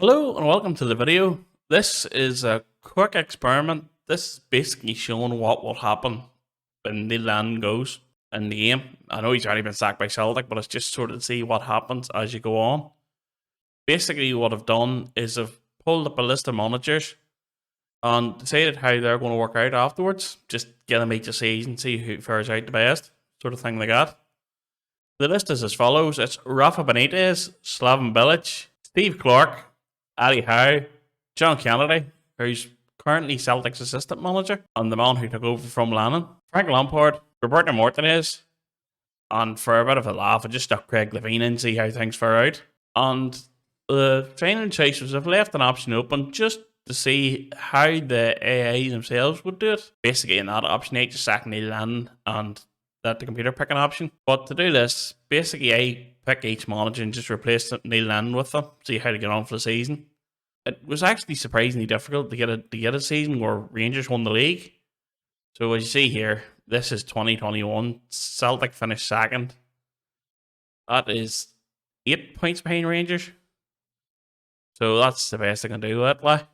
Hello and welcome to the video. This is a quick experiment. This is basically showing what will happen when Neil Lennon goes in the game. I know he's already been sacked by Celtic, but it's just sort of to see what happens as you go on. Basically what I've done is I've pulled up a list of managers and decided how they're going to work out afterwards. Just get them each a season, see who fares out the best, sort of thing like that. The list is as follows. It's Rafa Benitez, Slaven Bilic, Steve Clarke, Howe, John Kennedy, who's currently Celtic's assistant manager, and the man who took over from Lennon, Frank Lampard, Roberto Martinez, and for a bit of a laugh, I just stuck Craig Levein in, see how things fare out. And the training chasers have left an option open just to see how the AI themselves would do it. Basically, in that option 8, just sack Neil Lennon and let the computer pick an option. But to do this, basically I pick each manager and just replace Neil Lennon with them, see how to get on for the season. It was actually surprisingly difficult to get a season where Rangers won the league. So as you see here, this is 2021. Celtic finished second. That is 8 points behind Rangers. So that's the best I can do with it.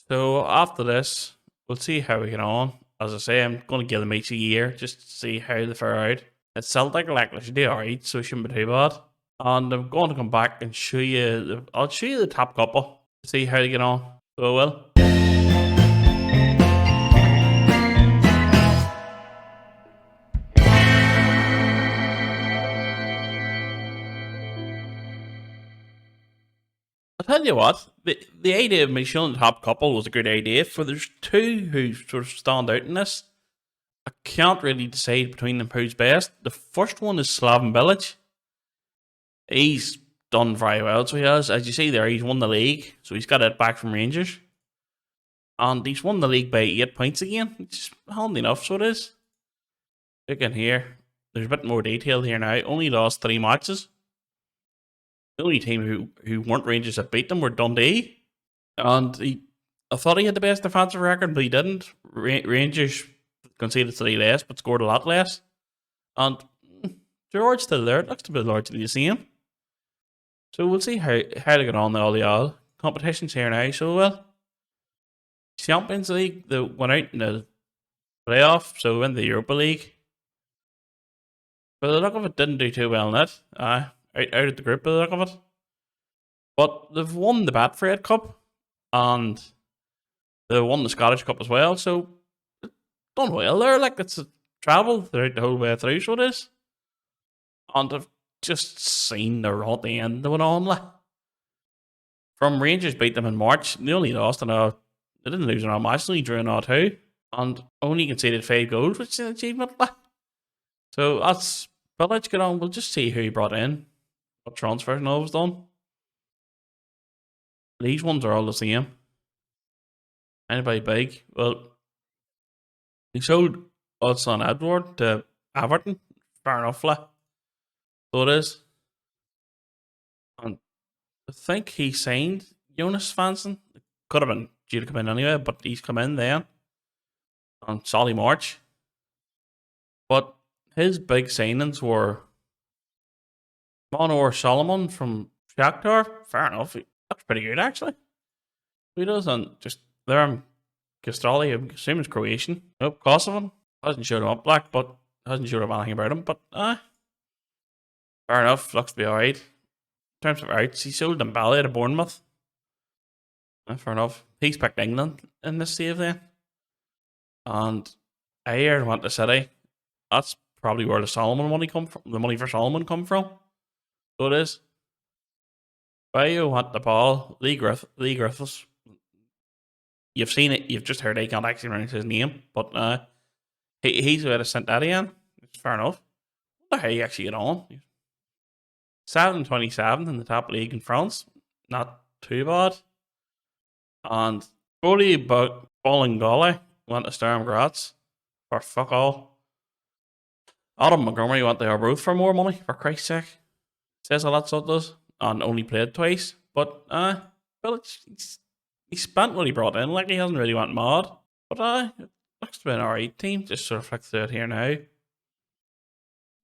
So after this, we'll see how we get on. As I say, I'm going to give them each a year just to see how they fare out. It's Celtic, like, they should do alright, so it shouldn't be too bad. And I'm going to come back and show you, I'll show you the top couple to see how they get on. So I will. I'll tell you what, the idea of me showing the top couple was a good idea, for there's two who sort of stand out in this. I can't really decide between them who's best. The first one is Slaven Bilic. He's done very well, so he has. As you see there, he's won the league, so he's got it back from Rangers. And he's won the league by 8 points again, which is handy enough, so it is. Look in here, there's a bit more detail here now. Only lost 3 matches. The only team who weren't Rangers that beat them were Dundee. And I thought he had the best defensive record, but he didn't. Rangers conceded 3 less, but scored a lot less. And Gerard's still there. It looks to be largely the same. So we'll see how to get on all the all competitions here now. So well, Champions League, they went out in the playoff, so in the Europa League. But the look of it, didn't do too well in it. Out of the group by the look of it. But they've won the Batfred Cup, and they won the Scottish Cup as well. So done well there. Like, it's a travel throughout the whole way through, so it is. And I've just seen the rot the end that went on. Like, from Rangers beat them in March, they only lost they didn't lose in our match, they only drew in our 2, and only conceded 5 goals, which is an achievement. Like. So that's, but let's get on. We'll just see who he brought in, what transfers and all was done. These ones are all the same. Anybody big? Well, he sold Odsonne Edouard to Everton. Fair enough, like. So it is. And I think he signed Jonas Svensson. Could have been due to come in anyway, but he's come in then on Solly March. But his big signings were Monor Solomon from Shakhtar. Fair enough. He looks pretty good, actually. He does, and just there, Kostali, I assume it's Croatian. Nope, Kosovan. Hasn't showed him up, black, but hasn't showed up anything about him. But fair enough, looks to be alright. In terms of outs, he sold Dembele to Bournemouth. Fair enough. He's picked England in this save then. And Ayer went to City. That's probably where the Solomon money come from. The money for Solomon come from. So it is. Bayo went to Paul. Lee Griffiths. You've seen it. You've just heard I can't actually pronounce his name. But he's out of Saint Etienne. It's fair enough. I wonder how you actually get on. 7-27 in the top league in France. Not too bad. And Brody Bolingoli went to Sturm Graz for fuck all. Adam Montgomery went to Arbroath for more money, for Christ's sake. Says a lot, so it does. And only played twice. But, he spent what he brought in. Like, he hasn't really went mad. But, it looks to be an alright team. Just sort of flick through it here now.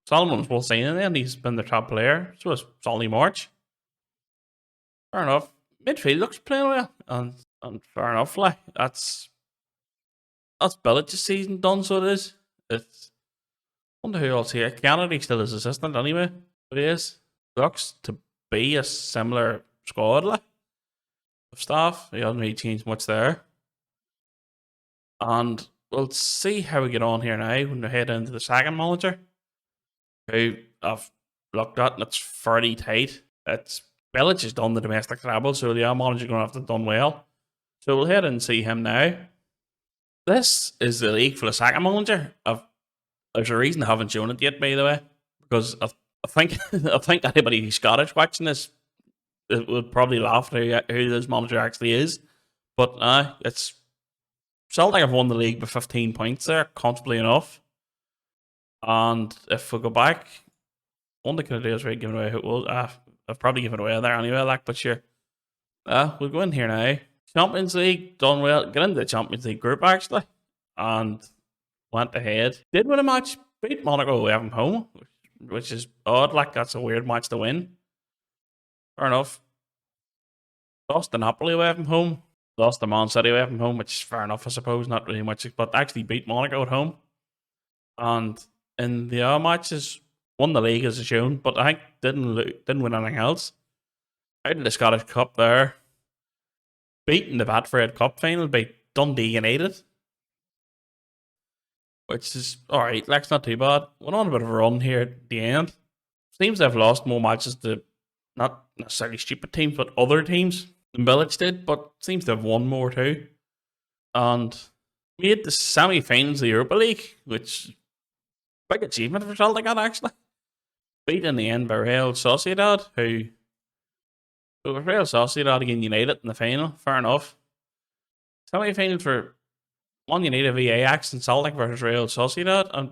Solomon's well seen in there, and he's been the top player. So is Solly March. Fair enough. Midfield looks playing well, and fair enough. Like that's Bilic's season done. So it is. It's wonder who else here. Kennedy still is assistant anyway. But he is looks to be a similar squad like of staff. He hasn't really changed much there. And we'll see how we get on here now when we head into the second manager, who I've looked at, and it's fairly tight. It's Bilic has done the domestic treble, so the manager's going to have to have done well. So we'll head and see him now. This is the league for the second manager. There's a reason I haven't shown it yet, by the way, because I think I think anybody who's Scottish watching this would probably laugh at who this manager actually is. But it's Celtic have won the league by 15 points there, comfortably enough. And if we go back, one thing I could do is really giving away who it was. I've probably given it away there anyway, like, but sure. We'll go in here now. Champions League, done well. Get into the Champions League group, actually. And went ahead. Did win a match. Beat Monaco away from home, which is odd. Like, that's a weird match to win. Fair enough. Lost to Napoli away from home. Lost to Man City away from home, which is fair enough, I suppose. Not really much, but actually beat Monaco at home. And in the other matches, won the league as shown, but I think didn't win anything else. Out of the Scottish Cup there. Beating the Batfred Cup final, beat Dundee United. Which is alright, like, it's not too bad. Went on a bit of a run here at the end. Seems to have lost more matches to not necessarily stupid teams, but other teams than Bilic did, but seems to have won more too. And made the semi-finals of the Europa League, which big achievement for Celtic, actually. Beat in the end by Real Sociedad, who Real Sociedad against United in the final. Fair enough. Semi-final for Man United v Ajax and Celtic versus Real Sociedad, and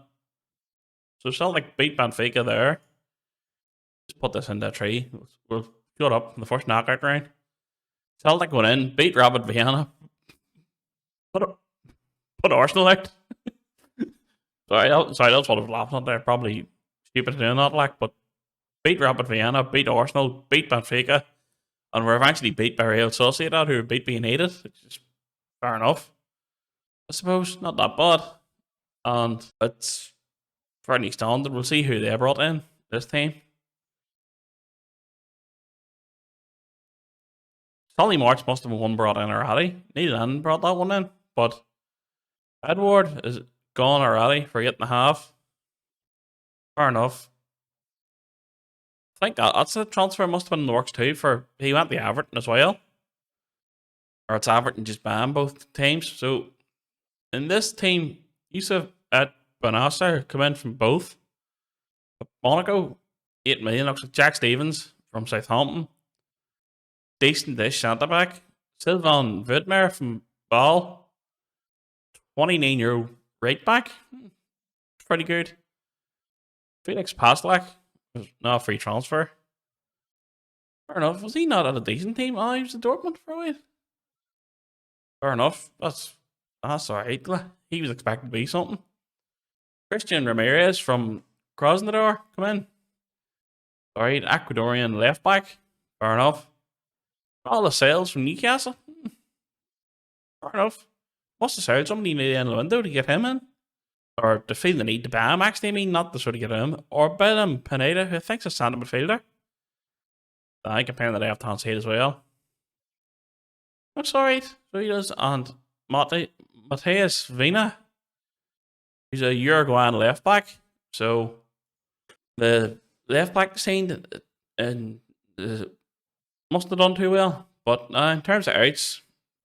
so Celtic beat Benfica there. Just put this into a tree. We'll shut up in the first knockout round. Celtic went in, beat Rapid Vienna, put Arsenal out. sorry, that's what I was laughing at there. Probably stupid doing that, like, but beat Rapid Vienna, beat Arsenal, beat Benfica, and we're eventually beat by Real Sociedad, who beat United, which is fair enough. I suppose, not that bad. And it's fairly standard. We'll see who they brought in this team. Solly March must have been one brought in already. Neil Lennon brought that one in, but Edward is gone already for 8.5. Fair enough. I think that's a transfer must have been in the works too. He went to Everton as well. Or it's Everton just banned both teams. So in this team, Yusuf at Benasser come in from both. Monaco, 8 million. Looks like Jack Stevens from Southampton. Decent dish centre back. Sylvain Vidmer from Ball. 29-year-old right back. Pretty good. Felix Passlack was not a free transfer. Fair enough. Was he not at a decent team? Oh, he was at Dortmund for a while. Fair enough. That's alright. He was expected to be something. Christian Ramirez from Krasnodar come in. Alright, Ecuadorian left back. Fair enough. All the sales from Newcastle. Fair enough. Must have sold somebody near the end of the window to get him in. Or to feel the need to buy him, actually. I mean, not to sort of get him. Or Bellum Pineda, who I think's a centre midfielder. I think apparently they have to side as well. That's alright. So he does. And Matthias Vina. He's a Uruguayan left back. So the left back scene and must have done too well. But in terms of outs,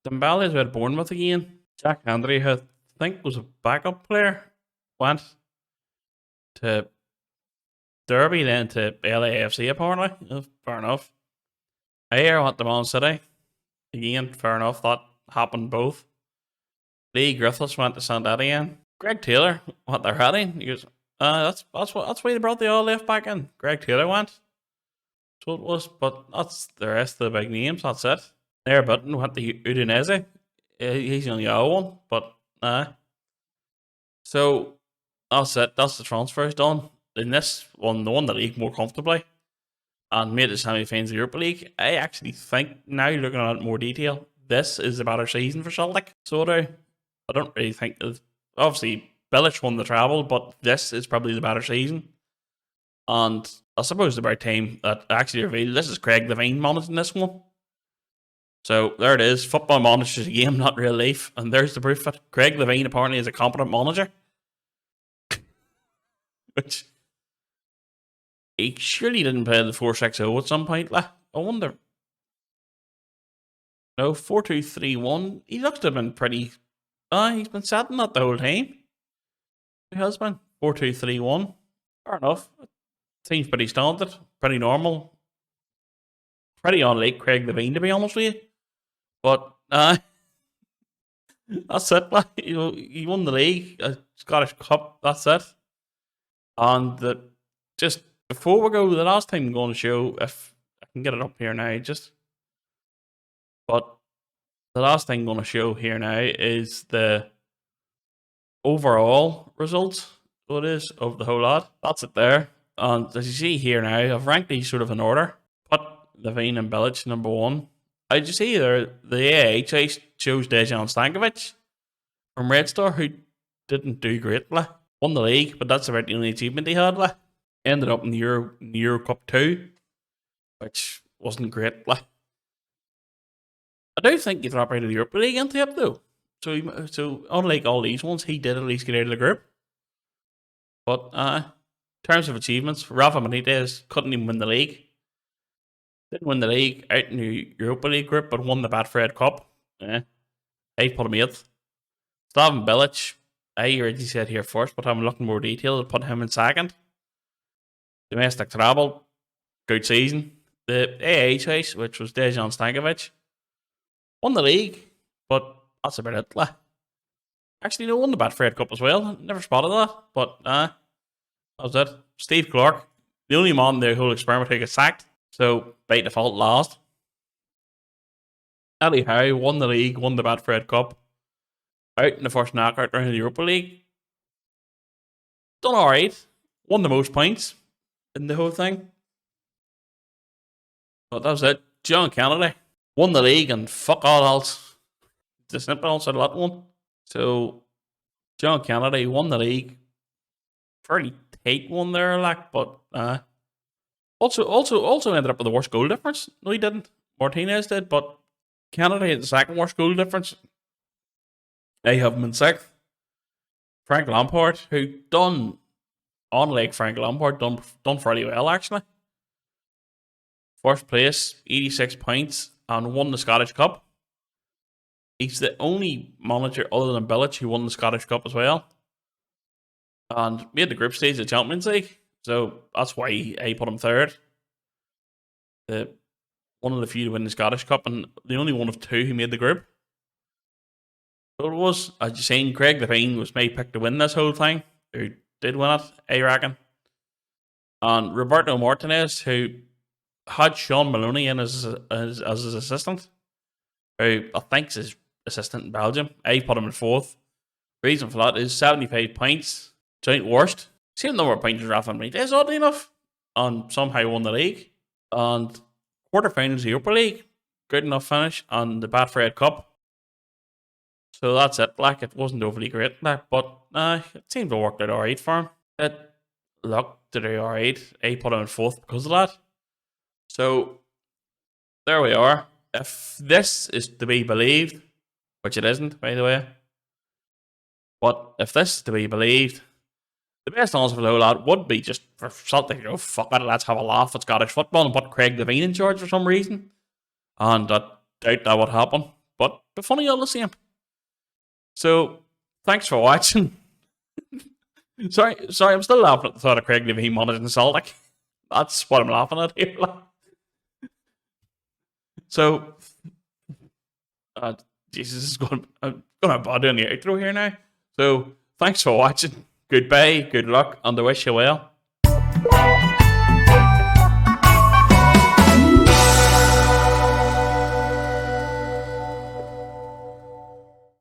Dembele is with Bournemouth again. Jack Hendry, who I think was a backup player, went to Derby, then to LAFC apparently. Fair enough. Ayer went to Man City. Again, fair enough. That happened both. Lee Griffiths went to St Etienne. Greg Taylor went to Reading. He goes, that's why they brought the all left back in. Greg Taylor went. So it was, but that's the rest of the big names. That's it. There, Button went to Udinese. He's the only other one, but so that's it. That's the transfers done. In this one, they won the league more comfortably. and made the semi-finals of the Europa League. I actually think, now looking at it in more detail, this is a better season for Celtic. So I don't really think obviously Bilic won the treble, but this is probably the better season. And I suppose the better team that actually revealed this is Craig Levein managing this one. So there it is. Football manages a game, not real life. And there's the proof of it. Craig Levein apparently is a competent manager. Which he surely didn't play the 4-6-0 at some point. I wonder. No, 4-2-3-1. He looks to have been pretty. He's been setting that the whole time. He has been. 4-2-3-1. Fair enough. Seems pretty standard. Pretty normal. Pretty unlike Craig Levein, to be honest with you. But that's it. He won the league, Scottish Cup. That's it. And just before we go, the last thing I'm going to show, if I can get it up here now, but the last thing I'm going to show here now is the overall results. So it is of the whole lot. That's it there. And as you see here now, I've ranked these sort of in order. Put Levein and Bilic number 1. As you see there, the AH chose Dejan Stankovic from Red Star, who didn't do great. Won the league, but that's about the only achievement he had. Ended up in the Euro Cup 2, which wasn't great. I do think he dropped out of the Europa League into it though. So unlike all these ones, he did at least get out of the group. But in terms of achievements, Rafa Benitez couldn't even win the league. Didn't win the league out in the Europa League group, but won the Betfred Cup. I put him 8th. Slaven Bilic, I already said here first, but I'm looking more detail to put him in 2nd. Domestic treble, good season. The AA choice, which was Dejan Stankovic, won the league, but that's about it. Actually, no, won the Betfred Cup as well. Never spotted that, but that was it. Steve Clarke, the only man in the whole experiment who got sacked. So, by default, lost. Eddie Howe won the league, won the Betfred Cup. Out in the first knockout round of the Europa League. Done alright. Won the most points in the whole thing. But that was it. John Kennedy won the league and fuck all else. The simple answer to that one. So, John Kennedy won the league. Fairly tight one there, but Also ended up with the worst goal difference. No, he didn't. Martinez did, but Canada had the second worst goal difference. They have him in 6th. Frank Lampard, who unlike Frank Lampard, done fairly well actually. First place, 86 points, and won the Scottish Cup. He's the only manager other than Bilic who won the Scottish Cup as well. And made the group stage of the Champions League. So that's why I put him 3rd. One of the few to win the Scottish Cup, and the only one of 2 who made the group. So it was, as you seen, Craig Levein was my pick to win this whole thing. Who did win it, I reckon. And Roberto Martinez, who had Sean Maloney in as his assistant, who I think is his assistant in Belgium. I put him in 4th. Reason for that is 75 points. Joint worst. Same number of points as Rafa Benitez, oddly enough. And somehow won the league. And quarterfinals of the Europa League. Good enough finish. And the Betfred Cup. So that's it. It wasn't overly great. But it seemed to work out alright for him. It looked to do alright. I put him in 4th because of that. So there we are. If this is to be believed, which it isn't, by the way. But if this is to be believed, the best answer for the whole lot would be just for Celtic, fuck it, let's have a laugh at Scottish football and put Craig Levein in charge for some reason. And I doubt that would happen. But it'd be funny all the same. So, thanks for watching. sorry, I'm still laughing at the thought of Craig Levein managing Celtic. That's what I'm laughing at here. So, Jesus, I'm going to bother on the outro here now. So, thanks for watching. Goodbye, good luck, and I wish you well.